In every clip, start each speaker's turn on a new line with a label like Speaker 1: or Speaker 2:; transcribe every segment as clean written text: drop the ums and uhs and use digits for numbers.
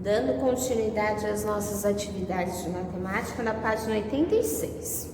Speaker 1: Dando continuidade às nossas atividades de matemática na página 86.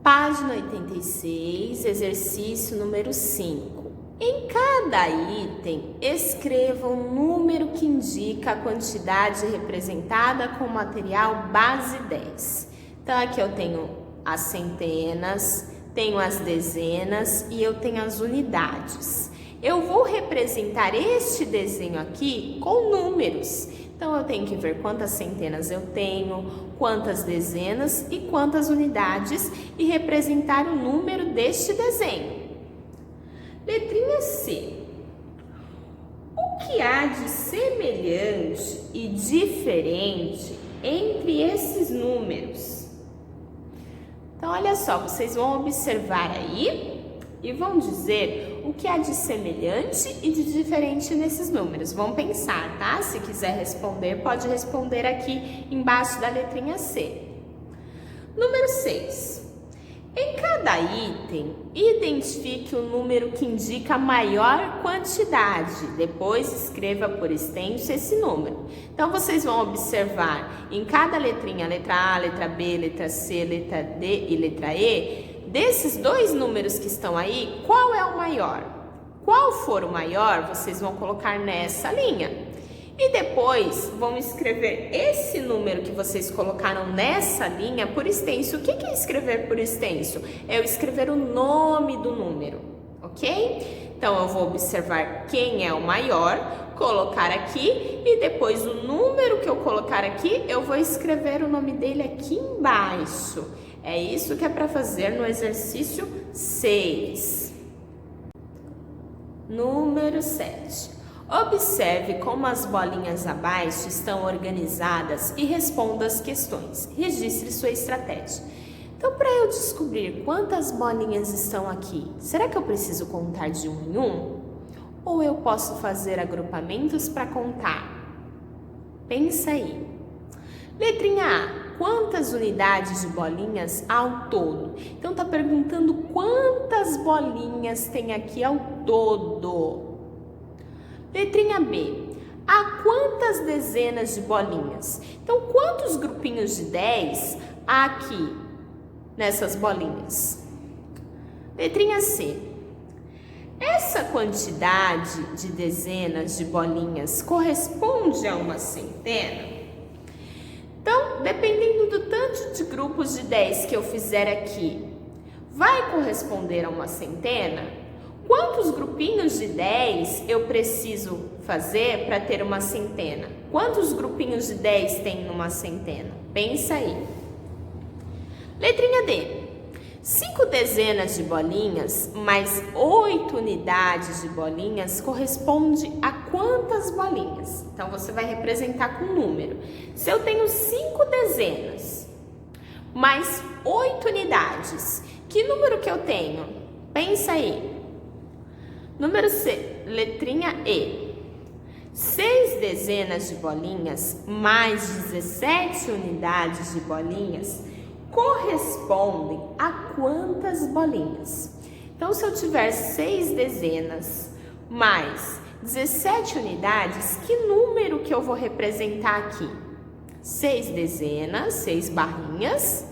Speaker 1: Página 86, exercício número 5. Em cada item, escreva um número que indica a quantidade representada com o material base 10. Então, aqui eu tenho as centenas, tenho as dezenas e eu tenho as unidades. Eu vou representar este desenho aqui com números. Então, eu tenho que ver quantas centenas eu tenho, quantas dezenas e quantas unidades e representar o número deste desenho. Letrinha C. O que há de semelhante e diferente entre esses números? Então, olha só, vocês vão observar aí e vão dizer o que há de semelhante e de diferente nesses números. Vão pensar, tá? Se quiser responder, pode responder aqui embaixo da letrinha C. Número 6. Em cada item, identifique o número que indica a maior quantidade. Depois, escreva por extenso esse número. Então, vocês vão observar em cada letrinha, letra A, letra B, letra C, letra D e letra E, desses dois números que estão aí, qual é o maior? Qual for o maior, vocês vão colocar nessa linha. E depois vão escrever esse número que vocês colocaram nessa linha por extenso. O que é escrever por extenso? É eu escrever o nome do número, ok? Então, eu vou observar quem é o maior, colocar aqui e depois o número que eu colocar aqui, eu vou escrever o nome dele aqui embaixo. É isso que é para fazer no exercício 6. Número 7. Observe como as bolinhas abaixo estão organizadas e responda as questões. Registre sua estratégia. Então, para eu descobrir quantas bolinhas estão aqui, será que eu preciso contar de um em um? Ou eu posso fazer agrupamentos para contar? Pensa aí. Letrinha A. Quantas unidades de bolinhas ao todo? Então, está perguntando quantas bolinhas tem aqui ao todo. Letrinha B. Há quantas dezenas de bolinhas? Então, quantos grupinhos de 10 há aqui nessas bolinhas? Letrinha C. Essa quantidade de dezenas de bolinhas corresponde a uma centena? Então, dependendo do tanto de grupos de 10 que eu fizer aqui, vai corresponder a uma centena? Quantos grupinhos de 10 eu preciso fazer para ter uma centena? Quantos grupinhos de 10 tem numa centena? Pensa aí. Letrinha D. 5 dezenas de bolinhas mais 8 unidades de bolinhas corresponde a quantas bolinhas? Então, você vai representar com número. Se eu tenho 5 dezenas mais 8 unidades, que número que eu tenho? Pensa aí. Número C, letrinha E. 6 dezenas de bolinhas mais 17 unidades de bolinhas correspondem a quantas bolinhas? Então, se eu tiver 6 dezenas mais 17 unidades, que número que eu vou representar aqui? 6 dezenas, 6 barrinhas,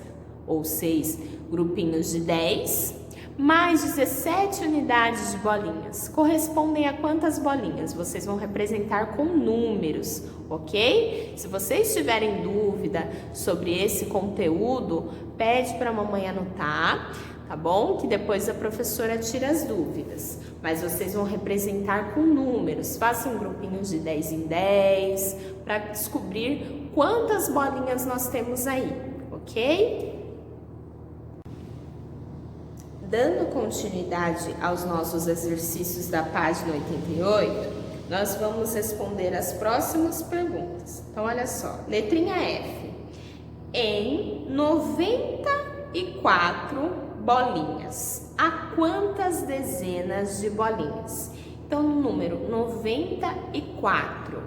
Speaker 1: ou 6 grupinhos de 10, mais 17 unidades de bolinhas. Correspondem a quantas bolinhas? Vocês vão representar com números, ok? Se vocês tiverem dúvida sobre esse conteúdo, pede para a mamãe anotar, tá bom? Que depois a professora tira as dúvidas. Mas vocês vão representar com números. Façam grupinhos de 10 em 10 para descobrir quantas bolinhas nós temos aí, ok? Dando continuidade aos nossos exercícios da página 88, nós vamos responder as próximas perguntas. Então, olha só. Letrinha F. Em 94 bolinhas, há quantas dezenas de bolinhas? Então, no número 94.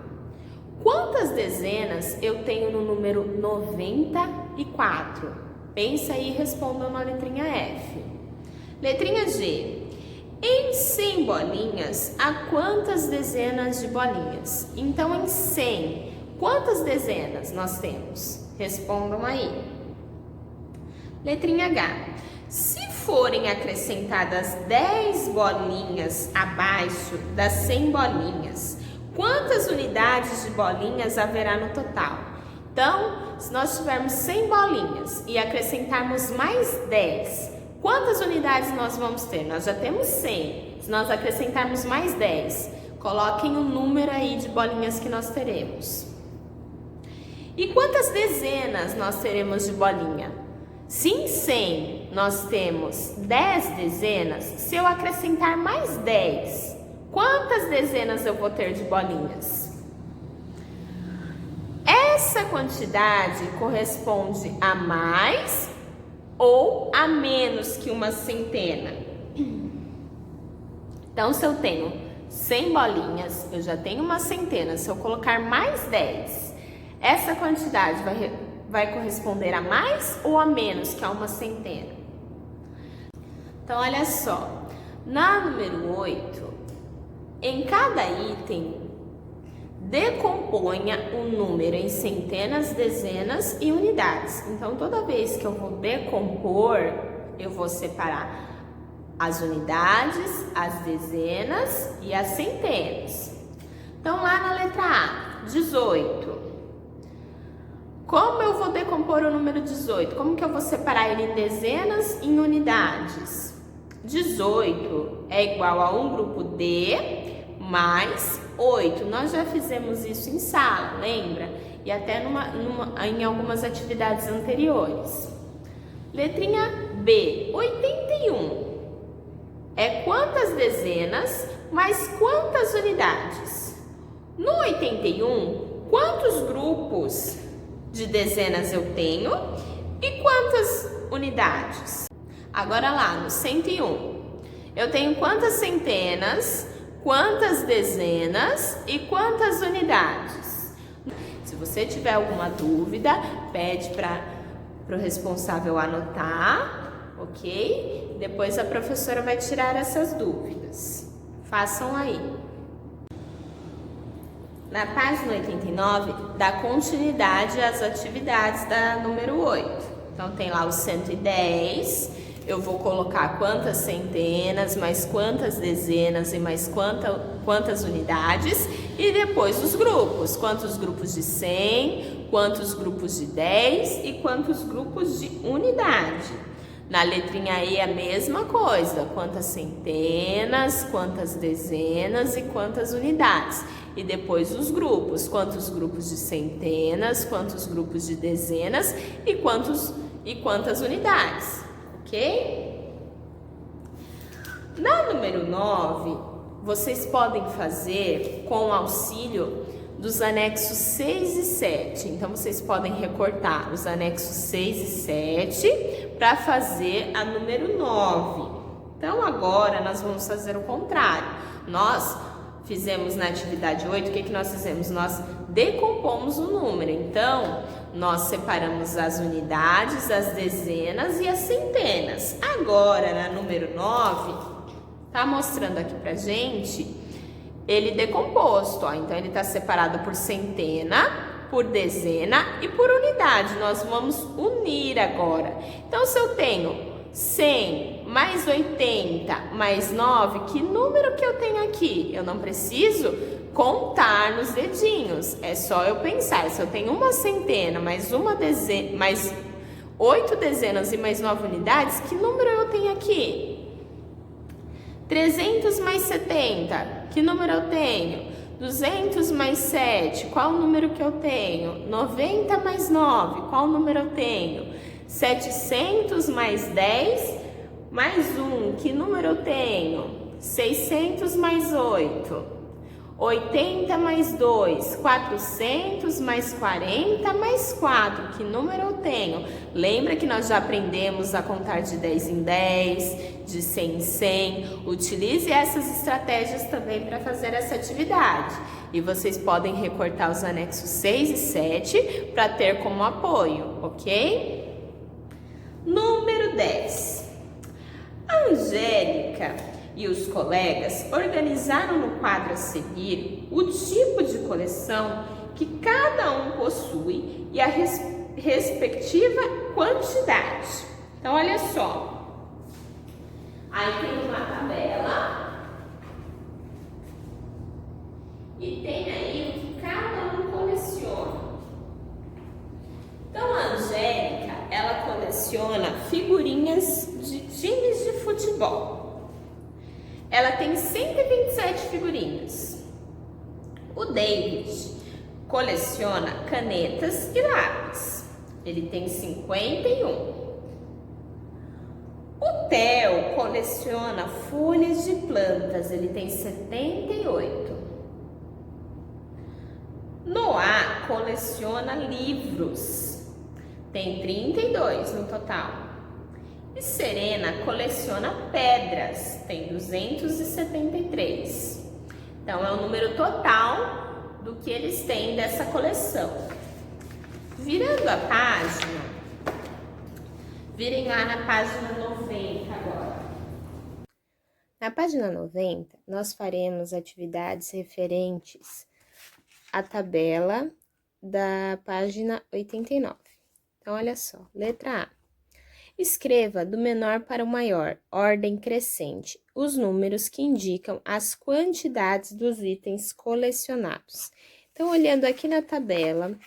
Speaker 1: Quantas dezenas eu tenho no número 94? Pensa aí e responda na letrinha F. Letrinha G. Em 100 bolinhas, há quantas dezenas de bolinhas? Então, em 100, quantas dezenas nós temos? Respondam aí. Letrinha H. Se forem acrescentadas 10 bolinhas abaixo das 100 bolinhas, quantas unidades de bolinhas haverá no total? Então, se nós tivermos 100 bolinhas e acrescentarmos mais 10, quantas unidades nós vamos ter? Nós já temos 100. Se nós acrescentarmos mais 10, coloquem o número aí de bolinhas que nós teremos. E quantas dezenas nós teremos de bolinha? Se em 100 nós temos 10 dezenas, se eu acrescentar mais 10, quantas dezenas eu vou ter de bolinhas? Essa quantidade corresponde a mais ou a menos que uma centena? Então, se eu tenho 100 bolinhas, eu já tenho uma centena. Se eu colocar mais 10, essa quantidade vai corresponder a mais ou a menos que a uma centena? Então, olha só. Na número 8, em cada item, decomponha o número em centenas, dezenas e unidades. Então, toda vez que eu vou decompor, eu vou separar as unidades, as dezenas e as centenas. Então, lá na letra A, 18. Como eu vou decompor o número 18? Como que eu vou separar ele em dezenas e em unidades? 18 é igual a um grupo D mais 8. Nós já fizemos isso em sala, lembra? E até em algumas atividades anteriores. Letrinha B, 81. É quantas dezenas mais quantas unidades? No 81, quantos grupos de dezenas eu tenho e quantas unidades? Agora lá no 101, eu tenho quantas centenas, quantas dezenas e quantas unidades? Se você tiver alguma dúvida, pede para o responsável anotar, ok? Depois a professora vai tirar essas dúvidas. Façam aí. Na página 89, dá continuidade às atividades da número 8. Então, tem lá o 110, eu vou colocar quantas centenas, mais quantas dezenas e mais quantas unidades. E depois os grupos, quantos grupos de 100, quantos grupos de 10 e quantos grupos de unidade. Na letrinha E a mesma coisa, quantas centenas, quantas dezenas e quantas unidades. E depois os grupos, quantos grupos de centenas, quantos grupos de dezenas e quantas unidades, ok? Na número 9, vocês podem fazer com o auxílio dos anexos 6 e 7. Então, vocês podem recortar os anexos 6 e 7 para fazer a número 9. Então, agora nós vamos fazer o contrário. Nós fizemos na atividade 8, o que nós fizemos? Nós decompomos o número. Então, nós separamos as unidades, as dezenas e as centenas. Agora, na número 9, tá mostrando aqui pra gente ele decomposto, ó. Então, ele tá separado por centena, por dezena e por unidade. Nós vamos unir agora. Então, se eu tenho 100 mais 80 mais 9, que número que eu tenho aqui? Eu não preciso contar nos dedinhos, é só eu pensar. Se eu tenho uma centena mais 8 dezenas e mais 9 unidades, que número eu tenho aqui? 300 mais 70, que número eu tenho? 200 mais 7, qual o número que eu tenho? 90 mais 9, qual número eu tenho? 700 mais 10 mais 1, que número eu tenho? 600 mais 8. 80 mais 2, 400 mais 40 mais 4, que número eu tenho? Lembra que nós já aprendemos a contar de 10 em 10, de 100 em 100. Utilize essas estratégias também para fazer essa atividade. E vocês podem recortar os anexos 6 e 7 para ter como apoio, ok? Número 10. A Angélica e os colegas organizaram no quadro a seguir o tipo de coleção que cada um possui e a respectiva quantidade. Então, olha só. Aí tem uma tabela e tem aí o que cada um coleciona. Então, a Angélica, ela coleciona figurinhas de times de futebol. Ela tem 127 figurinhas. O David coleciona canetas e lápis. Ele tem 51. O Theo coleciona folhas de plantas. Ele tem 78. Noah coleciona livros. Tem 32 no total. E Serena coleciona pedras. Tem 273. Então, é o número total do que eles têm dessa coleção. Virando a página, virem lá na página 90 agora. Na página 90, nós faremos atividades referentes à tabela da página 89. Então, olha só, letra A. Escreva do menor para o maior, ordem crescente, os números que indicam as quantidades dos itens colecionados. Então, olhando aqui na tabela,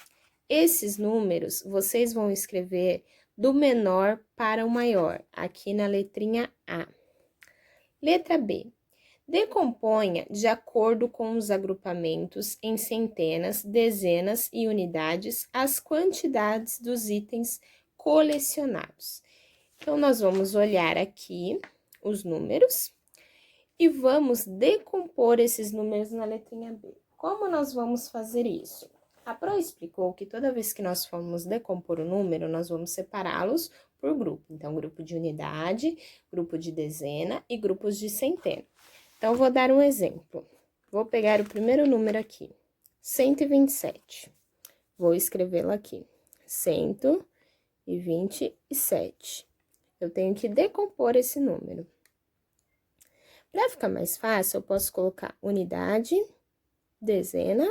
Speaker 1: esses números vocês vão escrever do menor para o maior, aqui na letrinha A. Letra B. Decomponha de acordo com os agrupamentos em centenas, dezenas e unidades as quantidades dos itens colecionados. Então, nós vamos olhar aqui os números e vamos decompor esses números na letrinha B. Como nós vamos fazer isso? A Pro explicou que toda vez que nós formos decompor o número, nós vamos separá-los por grupo. Então, grupo de unidade, grupo de dezena e grupos de centena. Então, vou dar um exemplo. Vou pegar o primeiro número aqui, 127. Vou escrevê-lo aqui, 127. Eu tenho que decompor esse número. Para ficar mais fácil, eu posso colocar unidade, dezena,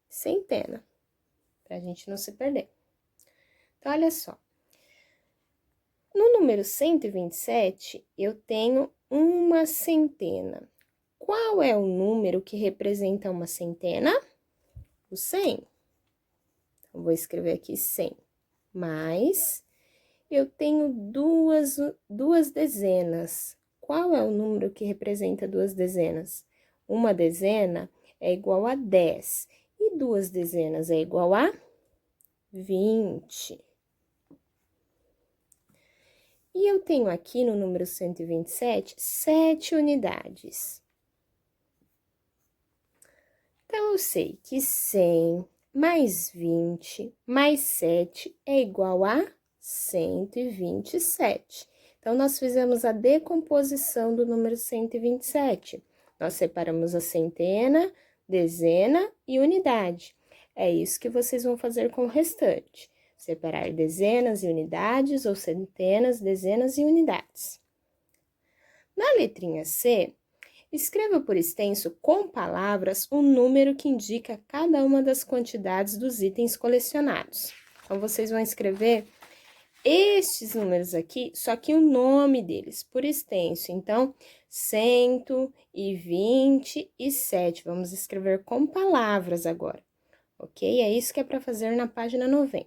Speaker 1: centena, para a gente não se perder. Então, olha só. No número 127, eu tenho uma centena. Qual é o número que representa uma centena? O 100. Então, vou escrever aqui 100. Mais, eu tenho duas dezenas. Qual é o número que representa duas dezenas? Uma dezena é igual a 10. E duas dezenas é igual a 20. E eu tenho aqui no número 127, 7 unidades. Então, eu sei que 100 mais 20 mais 7 é igual a 127. Então, nós fizemos a decomposição do número 127. Nós separamos a centena, dezena e unidade. É isso que vocês vão fazer com o restante. Separar dezenas e unidades ou centenas, dezenas e unidades. Na letrinha C, escreva por extenso com palavras o número que indica cada uma das quantidades dos itens colecionados. Então, vocês vão escrever estes números aqui, só que o nome deles por extenso. Então, 127. Vamos escrever com palavras agora, ok? É isso que é para fazer na página 90.